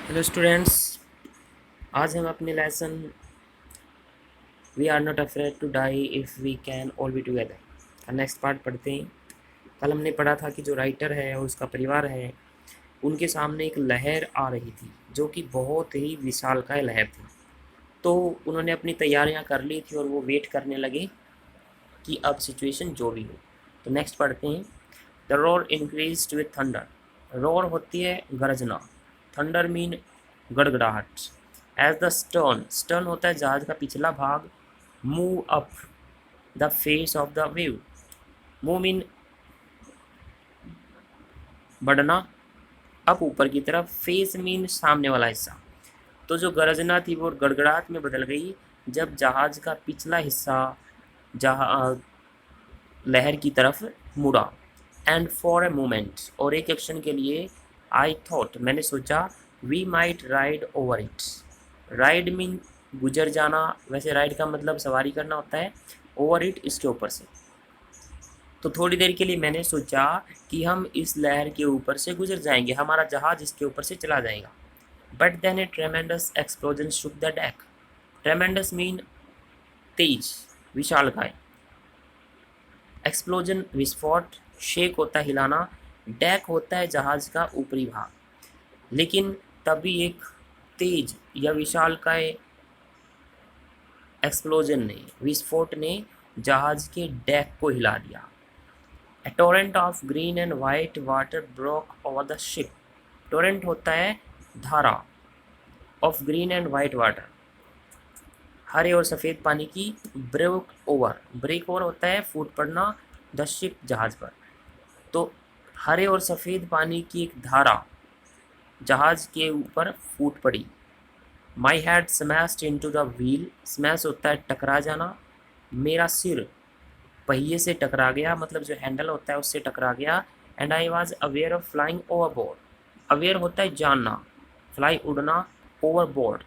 Hello students. आज हम अपने lesson we are not afraid to die if we can all be together का next part पढ़ते हैं। कल हमने पढ़ा था कि जो राइटर है और उसका परिवार है, उनके सामने एक लहर आ रही थी जो कि बहुत ही विशालकाय लहर थी। तो उन्होंने अपनी तैयारियां कर ली थी और वो वेट करने लगे कि अब सिचुएशन जो भी हो। तो नेक्स्ट पढ़ते हैं। The roar increase with thunder. Roar होती है गरजना, थंडर मीन गड़गड़ाहट। एज द स्टर्न, स्टर्न होता है जहाज का पिछला भाग। Move up the face of the wave, move mean बढ़ना, अप ऊपर की तरफ, फेस मीन सामने वाला हिस्सा। तो जो गरजना थी वो गड़गड़ाहट में बदल गई जब जहाज का पिछला हिस्सा जहा लहर की तरफ मुड़ा। एंड फॉर ए मोमेंट, और एक एक्शन के लिए, आई थॉट, मैंने सोचा, we might ride over it. Ride mean गुजर जाना, वैसे राइड का मतलब सवारी करना होता है, ओवर इट इसके ऊपर से। तो थोड़ी देर के लिए मैंने सोचा कि हम इस लहर के ऊपर से गुजर जाएंगे, हमारा जहाज इसके ऊपर से चला जाएगा। But then a tremendous explosion shook the deck. Tremendous mean तेज, विशालकाय। एक्सप्लोजन विस्फोट, शेक होता है हिलाना, डेक होता है जहाज का ऊपरी भाग। लेकिन तभी एक तेज या विशालकाय एक्सप्लोजन ने, विस्फोट ने जहाज के डेक को हिला दिया। A torrent of green and white water broke over the ship. Torrent होता है धारा, of green and white water, हरे और सफ़ेद पानी की। ब्रेक ओवर, ब्रेक ओवर होता है फूट पड़ना, द शिप जहाज पर। तो हरे और सफ़ेद पानी की एक धारा जहाज के ऊपर फूट पड़ी। My head smashed into the wheel, smash होता है टकरा जाना। मेरा सिर पहिए से टकरा गया, मतलब जो हैंडल होता है उससे टकरा गया। And I was aware of flying over board. Aware होता है जानना, फ्लाई उड़ना, ओवर बोर्ड,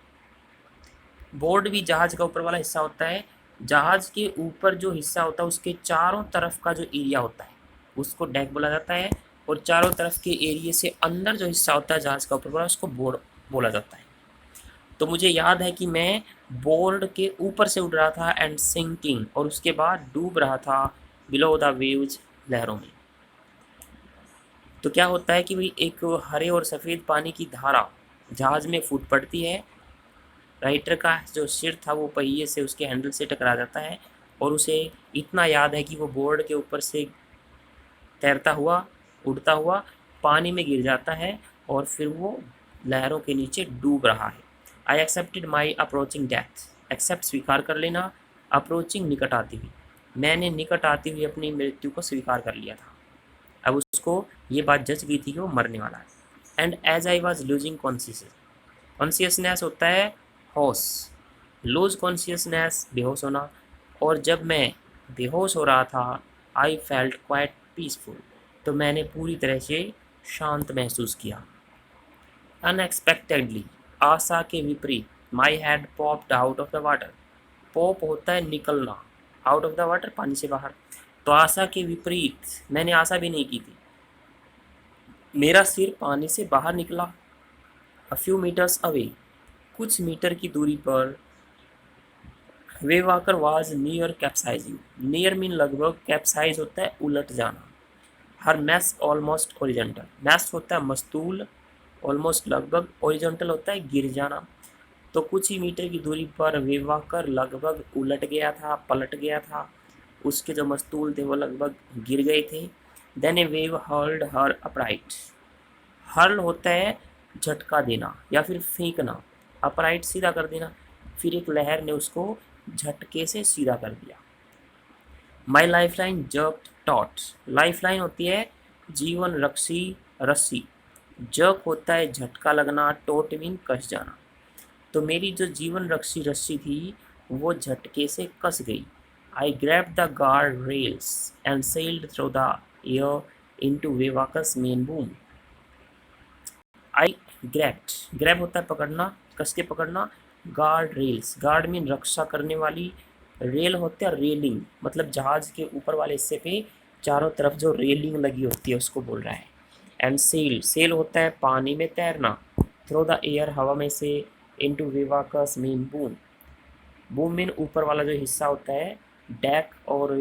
बोर्ड भी जहाज का ऊपर वाला हिस्सा होता है। जहाज के ऊपर जो हिस्सा होता है उसके चारों तरफ का जो एरिया होता है उसको डेक बोला जाता है, और चारों तरफ के एरिया से अंदर जो हिस्सा होता है जहाज का ऊपर वाला उसको बोर्ड बोला जाता है। तो मुझे याद है कि मैं बोर्ड के ऊपर से उड़ रहा था एंड सिंकिंग, और उसके बाद डूब रहा था बिलो द वेव्स, लहरों में। तो क्या होता है कि भाई एक हरे और सफ़ेद पानी की धारा जहाज में फूट पड़ती है। राइटर का जो सिर था वो पहिए से, उसके हैंडल से टकरा जाता है, और उसे इतना याद है कि वो बोर्ड के ऊपर से तैरता हुआ, उड़ता हुआ पानी में गिर जाता है, और फिर वो लहरों के नीचे डूब रहा है। I accepted my approaching death, accept स्वीकार कर लेना, अप्रोचिंग निकट आती हुई, मैंने निकट आती हुई अपनी मृत्यु को स्वीकार कर लिया था। अब उसको ये बात जच गई थी कि वो मरने वाला है। And as I was losing consciousness होता है होश, लूज कॉन्शियसनेस बेहोश होना। और जब मैं बेहोश हो रहा था, आई फेल्ट क्वाइट पीसफुल, तो मैंने पूरी तरह से शांत महसूस किया। अनएक्सपेक्टेडली, आशा के विपरीत, my head popped out of the water. Pop होता है निकलना, आउट ऑफ द वाटर पानी से बाहर। तो आशा के विपरीत, मैंने आशा भी नहीं की थी, मेरा सिर पानी से बाहर निकला। अ फ्यू मीटर्स अवे, कुछ मीटर की दूरी पर। Wavewalker was near capsizing, near mean लगभग, कैप्साइज होता है उलट जाना। Her mast almost horizontal, mast होता है मस्तूल, ऑलमोस्ट लगभग, ओरिजेंटल होता है गिर जाना। तो कुछ ही मीटर की दूरी पर वे वाकर लगभग उलट गया था, पलट गया था। उसके जो मस्तूल थे वो लगभग गिर गए थे। देन ए वेव हर्ल्ड हर अपराइट, हर्ल होता है झटका देना या फिर फेंकना, अपराइट सीधा कर देना। फिर एक लहर ने उसको झटके से सीधा कर दिया। My life line jerk taught, life line होती है जीवन रक्षी रस्सी, जर्क होता है झटका लगना, टोट मीन कस जाना। तो मेरी जो जीवन रक्षी रस्सी थी वो झटके से कस गई। I grab the guard rails and sailed through the air into Wavewalker's main boom. I grasped, grab होता है पकड़ना, कस के पकड़ना। गार्ड रेल्स, गार्ड मीन रक्षा करने वाली, रेल होते हैं रेलिंग, मतलब जहाज के ऊपर वाले हिस्से पे चारों तरफ जो रेलिंग लगी होती है उसको बोल रहा है। एंड सेल, सेल होता है पानी में तैरना। थ्रो द एयर, हवा में से, into Wavewalker's mean boom. Boom mean ऊपर वाला जो हिस्सा होता है, डेक और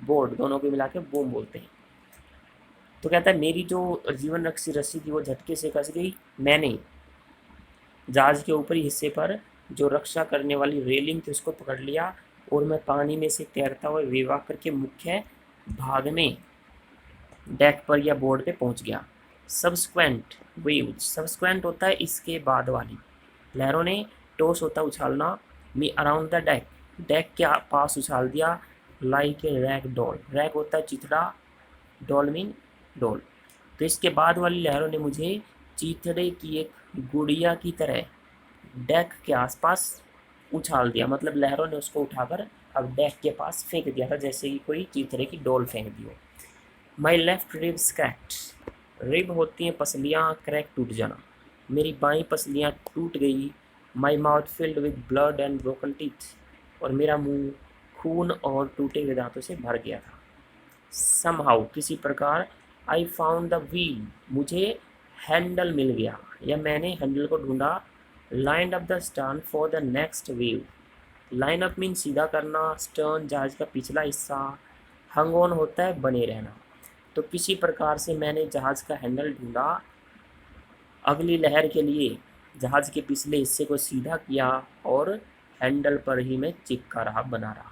बोर्ड दोनों को मिला के बूम बोलते हैं। तो कहता है मेरी जो जीवन रक्षी रस्सी थी वो झटके से कस गई। मैंने जहाज के ऊपरी हिस्से पर जो रक्षा करने वाली रेलिंग थी उसको पकड़ लिया और मैं पानी में से तैरता हुआ विवाकर के मुख्य भाग में डेक पर या बोर्ड पे पहुंच गया। सब्सक्वेंट वेव्स, सब्सक्वेंट होता है इसके बाद वाली लहरों ने, टॉस होता है उछालना, me around the deck, deck के पास उछाल दिया, like a rag doll, rag होता है चिथड़ा, डॉल मीन डॉल। तो इसके बाद वाली लहरों ने मुझे चीथड़े की एक गुड़िया की तरह डेक के आसपास उछाल दिया, मतलब लहरों ने उसको उठाकर अब डेक के पास फेंक दिया था, जैसे कि कोई चीथड़े की डोल फेंक दी हो। My left ribs cracked, rib होती हैं पसलियाँ, क्रैक टूट जाना, मेरी बाईं पसलियाँ टूट गई। My mouth filled with blood and broken teeth, और मेरा मुंह खून और टूटे हुए दांतों से भर गया था। समहाउ, किसी प्रकार, आई फाउंड द व्हील, मुझे हैंडल मिल गया या मैंने हैंडल को ढूंढा। Line up the stern for the next wave, line up mean सीधा करना, स्टर्न जहाज का पिछला हिस्सा, हंग ऑन होता है बने रहना। तो किसी प्रकार से मैंने जहाज का हैंडल ढूंढा अगली लहर के लिए, जहाज के पिछले हिस्से को सीधा किया और हैंडल पर ही मैं चिपका रहा, बना रहा।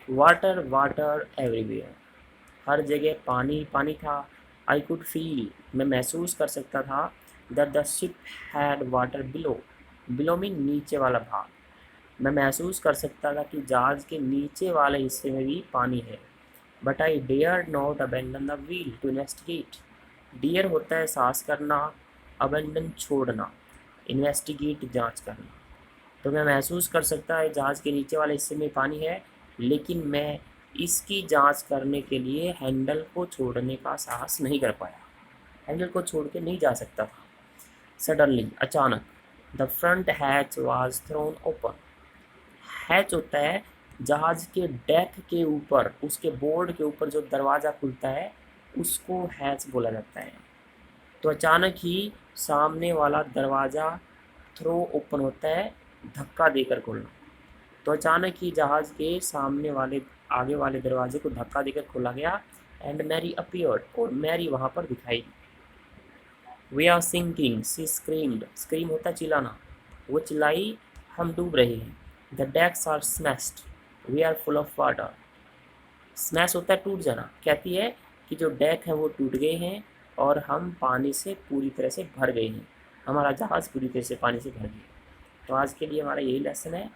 वाटर वाटर एवरीवेयर, हर जगह पानी पानी था। आई कुड फील, मैं महसूस कर सकता था, that the ship had water below, below mean नीचे वाला भाग, मैं महसूस कर सकता था कि जहाज के नीचे वाले हिस्से में भी पानी है। But I dare not abandon the wheel to investigate, dare होता है साहस करना, अबेंडन छोड़ना, इन्वेस्टिगेट जांच करना। तो मैं महसूस कर सकता है जहाज के नीचे वाले हिस्से में पानी है, लेकिन मैं इसकी जांच करने के लिए हैंडल को छोड़ने का साहस नहीं कर पाया, हैंडल को छोड़ के नहीं जा सकता था। सडनली, अचानक, the front hatch was thrown open, hatch होता है जहाज के डेक के ऊपर, उसके बोर्ड के ऊपर जो दरवाज़ा खुलता है उसको हैच बोला जाता है। तो अचानक ही सामने वाला दरवाज़ा थ्रो ओपन होता है, धक्का देकर खोलना। तो अचानक ही जहाज के सामने वाले आगे वाले दरवाजे को धक्का देकर खोला गया। एंड मैरी अपीयर्ड, और मैरी वहाँ पर दिखाई दी। We are sinking, she screamed, scream होता है चिल्लाना, वो चिल्लाई हम डूब रहे हैं। The decks are smashed, we are full of water, smash होता है टूट जाना, कहती है कि जो डेक है वो टूट गए हैं और हम पानी से पूरी तरह से भर गए हैं, हमारा जहाज़ पूरी तरह से पानी से भर गया। तो आज के लिए हमारा यही लेसन है।